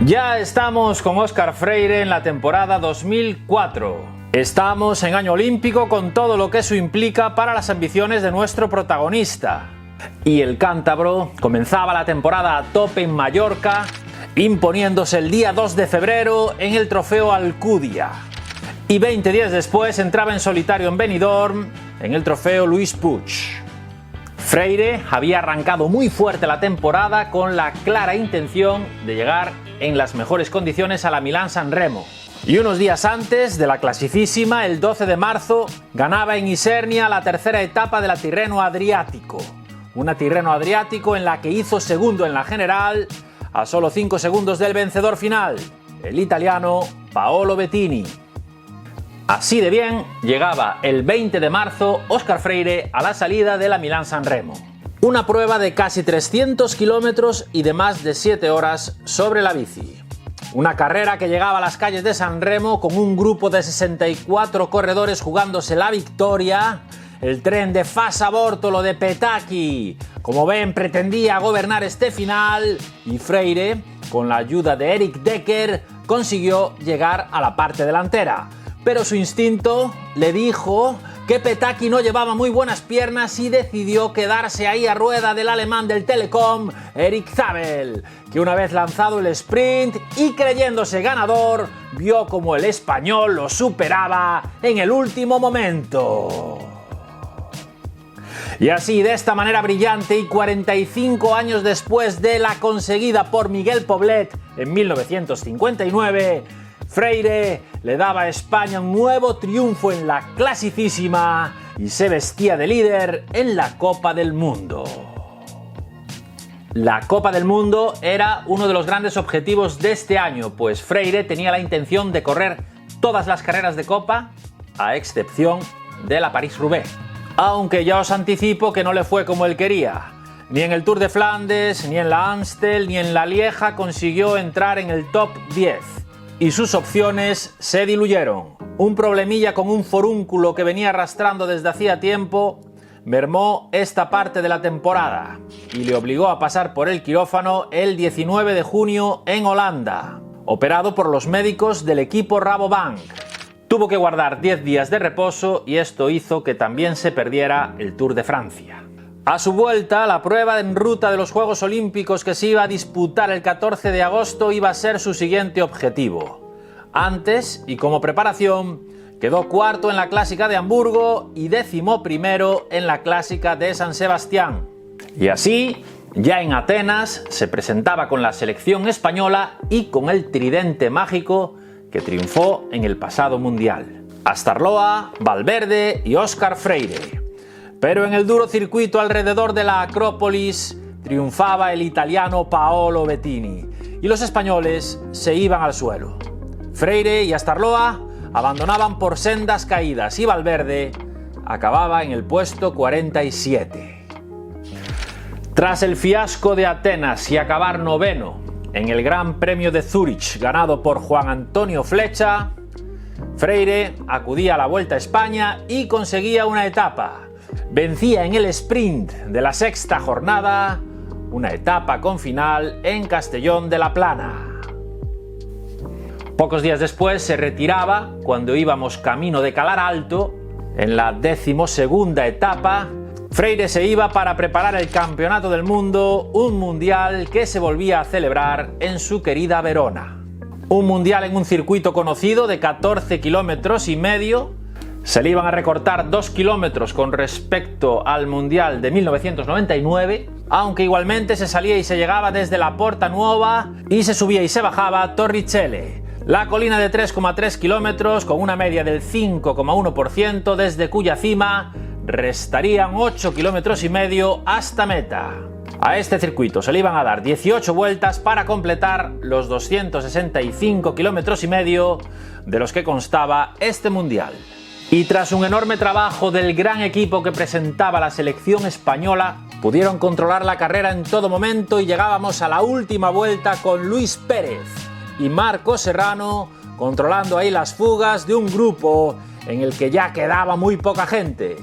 Ya estamos con Óscar Freire en la temporada 2004. Estamos en año olímpico con todo lo que eso implica para las ambiciones de nuestro protagonista. Y el cántabro comenzaba la temporada a tope en Mallorca, imponiéndose el día 2 de febrero en el Trofeo Alcúdia. Y 20 días después entraba en solitario en Benidorm en el Trofeo Lluís Puig. Freire había arrancado muy fuerte la temporada con la clara intención de llegar en las mejores condiciones a la Milán-San Remo. Y unos días antes de la Classifísima, el 12 de marzo, ganaba en Isernia la tercera etapa de la Tirreno Adriático. Una Tirreno Adriático en la que hizo segundo en la general a solo 5 segundos del vencedor final, el italiano Paolo Bettini. Así de bien llegaba el 20 de marzo Óscar Freire a la salida de la Milán-San Remo. Una prueba de casi 300 kilómetros y de más de 7 horas sobre la bici. Una carrera que llegaba a las calles de San Remo con un grupo de 64 corredores jugándose la victoria. El tren de Fassa Bortolo de Petacchi, como ven, pretendía gobernar este final y Freire, con la ayuda de Eric Decker, consiguió llegar a la parte delantera. Pero su instinto le dijo que Petacchi no llevaba muy buenas piernas y decidió quedarse ahí a rueda del alemán del Telecom, Erik Zabel, que una vez lanzado el sprint y creyéndose ganador, vio como el español lo superaba en el último momento. Y así, de esta manera brillante y 45 años después de la conseguida por Miguel Poblet en 1959, Freire le daba a España un nuevo triunfo en la Classifísima y se vestía de líder en la Copa del Mundo. La Copa del Mundo era uno de los grandes objetivos de este año, pues Freire tenía la intención de correr todas las carreras de Copa, a excepción de la París-Roubaix. Aunque ya os anticipo que no le fue como él quería. Ni en el Tour de Flandes, ni en la Amstel, ni en la Lieja consiguió entrar en el top 10. Y sus opciones se diluyeron. Un problemilla con un forúnculo que venía arrastrando desde hacía tiempo mermó esta parte de la temporada y le obligó a pasar por el quirófano el 19 de junio en Holanda, operado por los médicos del equipo Rabobank. Tuvo que guardar 10 días de reposo y esto hizo que también se perdiera el Tour de Francia. A su vuelta, la prueba en ruta de los Juegos Olímpicos que se iba a disputar el 14 de agosto iba a ser su siguiente objetivo. Antes, y como preparación, quedó cuarto en la Clásica de Hamburgo y 11º en la Clásica de San Sebastián. Y así, ya en Atenas, se presentaba con la selección española y con el tridente mágico que triunfó en el pasado Mundial. Astarloa, Valverde y Óscar Freire. Pero en el duro circuito alrededor de la Acrópolis triunfaba el italiano Paolo Bettini y los españoles se iban al suelo. Freire y Astarloa abandonaban por sendas caídas y Valverde acababa en el puesto 47. Tras el fiasco de Atenas y acabar noveno en el Gran Premio de Zúrich ganado por Juan Antonio Flecha, Freire acudía a la Vuelta a España y conseguía una etapa. Vencía en el sprint de la sexta jornada, una etapa con final en Castellón de la Plana. Pocos días después se retiraba cuando íbamos camino de Calar Alto. En la 12ª etapa, Freire se iba para preparar el Campeonato del Mundo, un mundial que se volvía a celebrar en su querida Verona. Un mundial en un circuito conocido de 14,5 kilómetros. Se le iban a recortar 2 kilómetros con respecto al Mundial de 1999, aunque igualmente se salía y se llegaba desde la Porta Nuova y se subía y se bajaba Torricelle, la colina de 3,3 kilómetros con una media del 5,1%, desde cuya cima restarían 8,5 kilómetros hasta meta. A este circuito se le iban a dar 18 vueltas para completar los 265,5 kilómetros de los que constaba este mundial. Y tras un enorme trabajo del gran equipo que presentaba la selección española, pudieron controlar la carrera en todo momento y llegábamos a la última vuelta con Luis Pérez y Marco Serrano controlando ahí las fugas de un grupo en el que ya quedaba muy poca gente.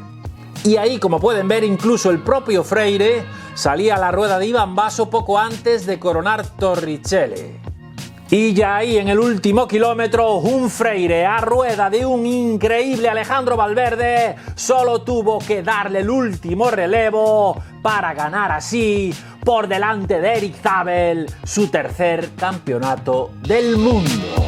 Y ahí, como pueden ver, incluso el propio Freire salía a la rueda de Iván Basso poco antes de coronar Torricelli. Y ya ahí en el último kilómetro, un Freire a rueda de un increíble Alejandro Valverde solo tuvo que darle el último relevo para ganar así por delante de Erik Zabel su tercer campeonato del mundo.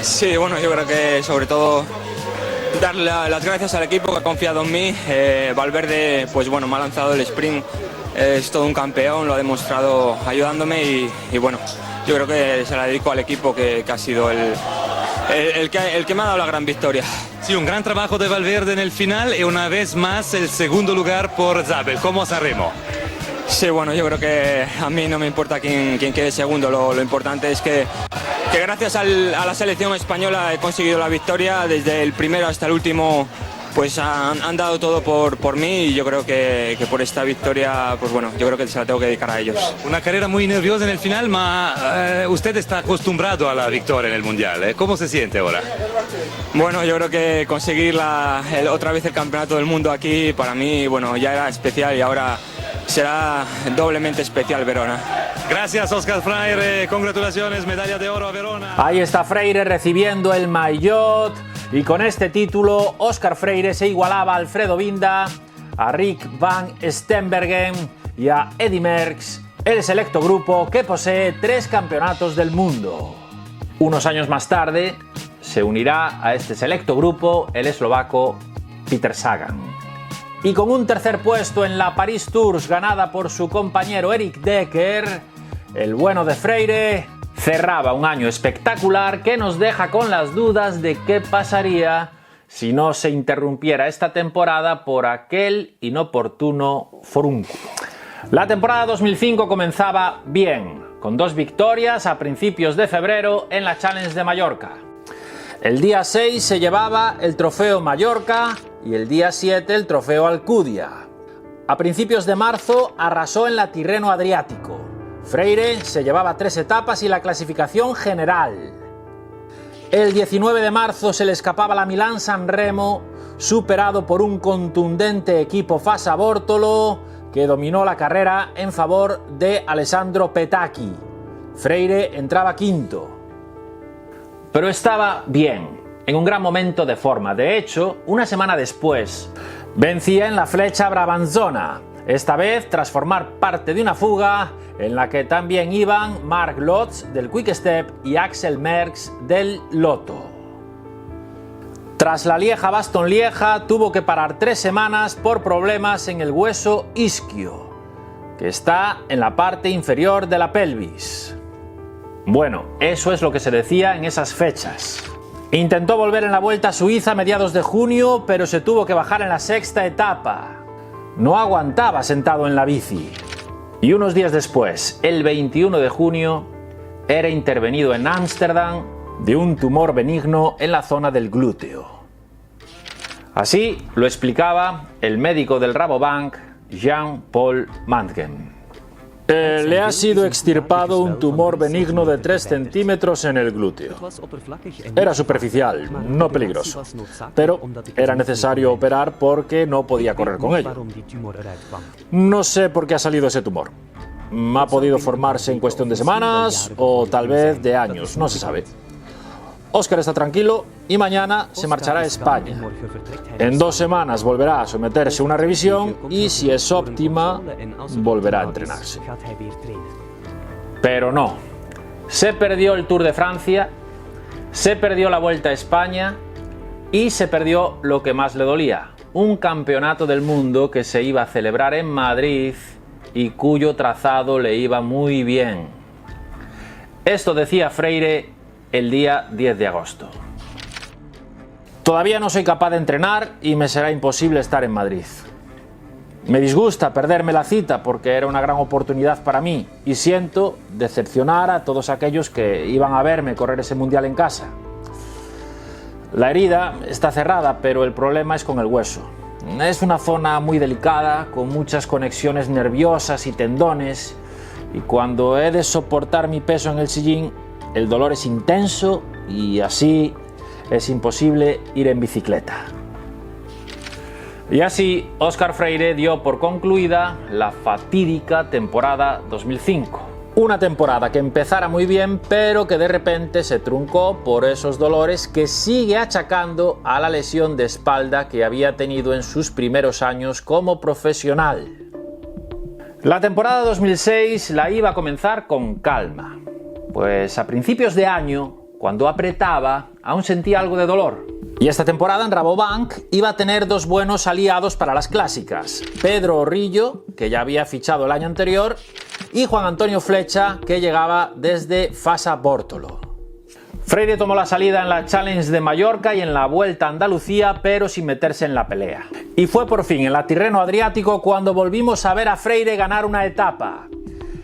Sí, bueno, yo creo que sobre todo darle las gracias al equipo que ha confiado en mí. Valverde, pues bueno, me ha lanzado el sprint, es todo un campeón, lo ha demostrado ayudándome y bueno, yo creo que se la dedico al equipo que ha sido el que me ha dado la gran victoria. Sí, un gran trabajo de Valverde en el final y una vez más el segundo lugar por Zabel. ¿Cómo Sanremo? Sí, bueno, yo creo que a mí no me importa quién quede segundo, lo importante es que gracias a la selección española he conseguido la victoria, desde el primero hasta el último pues han dado todo por mí y yo creo que por esta victoria, pues bueno, yo creo que se la tengo que dedicar a ellos. Una carrera muy nerviosa en el final, pero usted está acostumbrado a la victoria en el Mundial, ¿eh? ¿Cómo se siente ahora? Bueno, yo creo que conseguir otra vez el campeonato del mundo aquí, para mí, bueno, ya era especial y ahora será doblemente especial Verona. Gracias, Óscar Freire, congratulaciones, medalla de oro a Verona. Ahí está Freire recibiendo el maillot y con este título Óscar Freire se igualaba a Alfredo Binda, a Rick Van Steenbergen y a Eddy Merckx, el selecto grupo que posee 3 campeonatos del mundo. Unos años más tarde se unirá a este selecto grupo el eslovaco Peter Sagan. Y con un tercer puesto en la Paris Tours ganada por su compañero Eric Decker, el bueno de Freire cerraba un año espectacular que nos deja con las dudas de qué pasaría si no se interrumpiera esta temporada por aquel inoportuno forúnculo. La temporada 2005 comenzaba bien, con 2 victorias a principios de febrero en la Challenge de Mallorca. El día 6 se llevaba el trofeo Mallorca y el día 7 el trofeo Alcudia. A principios de marzo arrasó en la Tirreno Adriático. Freire se llevaba 3 etapas y la clasificación general. El 19 de marzo se le escapaba la Milán-San Remo, superado por un contundente equipo Fassa Bortolo que dominó la carrera en favor de Alessandro Petacchi. Freire entraba quinto. Pero estaba bien, en un gran momento de forma. De hecho, una semana después, vencía en la Fleccia Brabanzona, esta vez tras formar parte de una fuga en la que también iban Marc Lotz del Quick Step y Axel Merckx del Lotto. Tras la Lieja-Bastogne-Lieja tuvo que parar 3 semanas por problemas en el hueso isquio, que está en la parte inferior de la pelvis. Bueno, eso es lo que se decía en esas fechas. Intentó volver en la Vuelta a Suiza a mediados de junio, pero se tuvo que bajar en la 6ª etapa. No aguantaba sentado en la bici. Y unos días después, el 21 de junio, era intervenido en Ámsterdam de un tumor benigno en la zona del glúteo. Así lo explicaba el médico del Rabobank, Jean-Paul Mantgen. Le ha sido extirpado un tumor benigno de 3 centímetros en el glúteo. Era superficial, no peligroso, pero era necesario operar porque no podía correr con ello. No sé por qué ha salido ese tumor. Ha podido formarse en cuestión de semanas o tal vez de años, no se sabe. Óscar está tranquilo y mañana se marchará a España. En 2 semanas volverá a someterse a una revisión y, si es óptima, volverá a entrenarse. Pero no. Se perdió el Tour de Francia, se perdió la Vuelta a España y se perdió lo que más le dolía, un campeonato del mundo que se iba a celebrar en Madrid y cuyo trazado le iba muy bien. Esto decía Freire el día 10 de agosto. Todavía no soy capaz de entrenar y me será imposible estar en Madrid. Me disgusta perderme la cita porque era una gran oportunidad para mí y siento decepcionar a todos aquellos que iban a verme correr ese mundial en casa. La herida está cerrada, pero el problema es con el hueso. Es una zona muy delicada, con muchas conexiones nerviosas y tendones, y cuando he de soportar mi peso en el sillín, el dolor es intenso y así es imposible ir en bicicleta. Y así, Óscar Freire dio por concluida la fatídica temporada 2005. Una temporada que empezara muy bien, pero que de repente se truncó por esos dolores que sigue achacando a la lesión de espalda que había tenido en sus primeros años como profesional. La temporada 2006 la iba a comenzar con calma, pues a principios de año, cuando apretaba, aún sentía algo de dolor. Y esta temporada en Rabobank iba a tener dos buenos aliados para las clásicas: Pedro Orrillo, que ya había fichado el año anterior, y Juan Antonio Flecha, que llegaba desde Fasa Bórtolo. Freire tomó la salida en la Challenge de Mallorca y en la Vuelta a Andalucía, pero sin meterse en la pelea. Y fue por fin en la Tirreno Adriático cuando volvimos a ver a Freire ganar una etapa.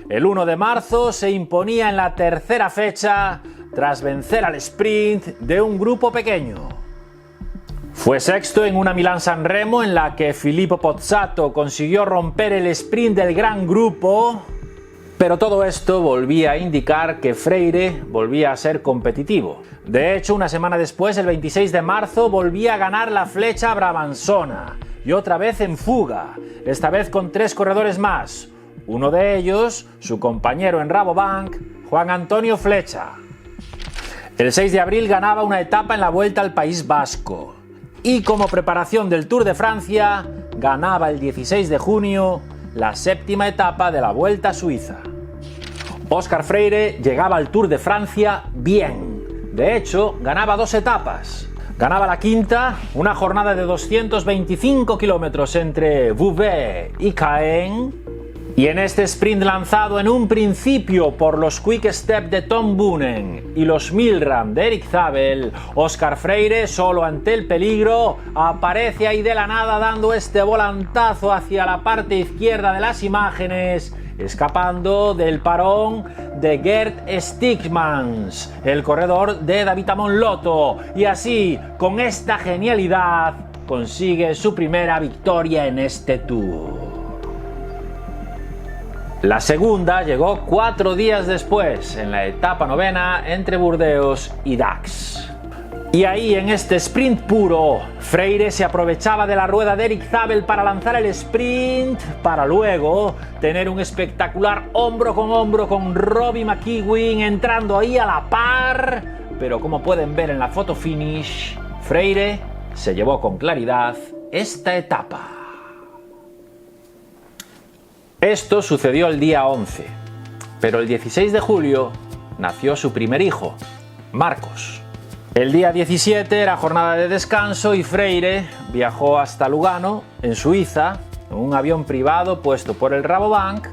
El 1 de marzo se imponía en la tercera fecha tras vencer al sprint de un grupo pequeño. Fue sexto en una Milán-San Remo en la que Filippo Pozzato consiguió romper el sprint del gran grupo, pero todo esto volvía a indicar que Freire volvía a ser competitivo. De hecho, una semana después, el 26 de marzo, volvía a ganar la Flecha Brabanzona, y otra vez en fuga, esta vez con 3 corredores más, uno de ellos, su compañero en Rabobank, Juan Antonio Flecha. El 6 de abril ganaba una etapa en la Vuelta al País Vasco. Y como preparación del Tour de Francia, ganaba el 16 de junio la 7ª etapa de la Vuelta a Suiza. Óscar Freire llegaba al Tour de Francia bien. De hecho, ganaba 2 etapas. Ganaba la 5ª, una jornada de 225 kilómetros entre Vouvet y Caen. Y en este sprint lanzado en un principio por los Quick Step de Tom Boonen y los Milram de Eric Zabel, Óscar Freire, solo ante el peligro, aparece ahí de la nada dando este volantazo hacia la parte izquierda de las imágenes, escapando del parón de Gert Stigmans, el corredor de David Amon Lotto, y así, con esta genialidad, consigue su primera victoria en este Tour. La segunda llegó 4 días después, en la etapa 9ª entre Burdeos y Dax. Y ahí, en este sprint puro, Freire se aprovechaba de la rueda de Eric Zabel para lanzar el sprint, para luego tener un espectacular hombro con Robbie McEwen entrando ahí a la par. Pero como pueden ver en la foto finish, Freire se llevó con claridad esta etapa. Esto sucedió el día 11, pero el 16 de julio nació su primer hijo, Marcos. El día 17 era jornada de descanso y Freire viajó hasta Lugano, en Suiza, en un avión privado puesto por el Rabobank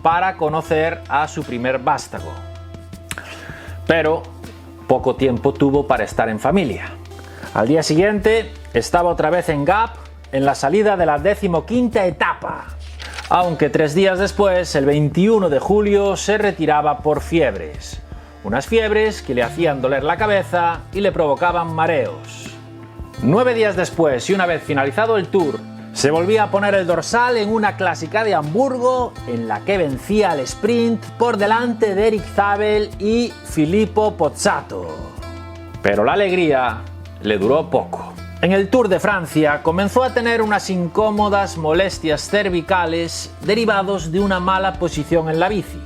para conocer a su primer vástago. Pero poco tiempo tuvo para estar en familia. Al día siguiente estaba otra vez en Gap, en la salida de la 15ª etapa. Aunque 3 días después, el 21 de julio, se retiraba por fiebres. Unas fiebres que le hacían doler la cabeza y le provocaban mareos. 9 días después, y una vez finalizado el Tour, se volvía a poner el dorsal en una clásica de Hamburgo en la que vencía al sprint por delante de Eric Zabel y Filippo Pozzato. Pero la alegría le duró poco. En el Tour de Francia comenzó a tener unas incómodas molestias cervicales derivados de una mala posición en la bici,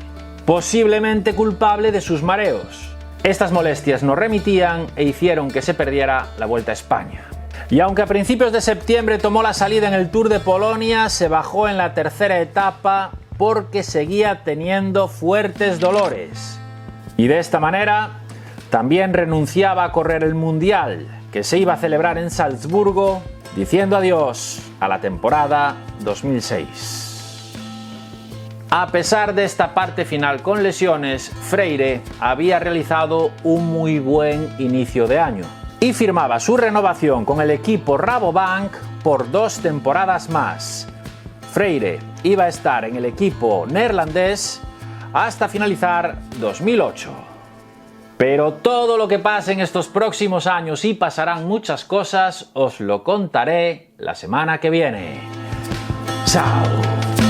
posiblemente culpable de sus mareos. Estas molestias no remitían e hicieron que se perdiera la Vuelta a España. Y aunque a principios de septiembre tomó la salida en el Tour de Polonia, se bajó en la 3ª etapa porque seguía teniendo fuertes dolores. Y de esta manera también renunciaba a correr el Mundial, que se iba a celebrar en Salzburgo, diciendo adiós a la temporada 2006. A pesar de esta parte final con lesiones, Freire había realizado un muy buen inicio de año y firmaba su renovación con el equipo Rabobank por 2 temporadas más. Freire iba a estar en el equipo neerlandés hasta finalizar 2008. Pero todo lo que pase en estos próximos años, y pasarán muchas cosas, os lo contaré la semana que viene. ¡Chao!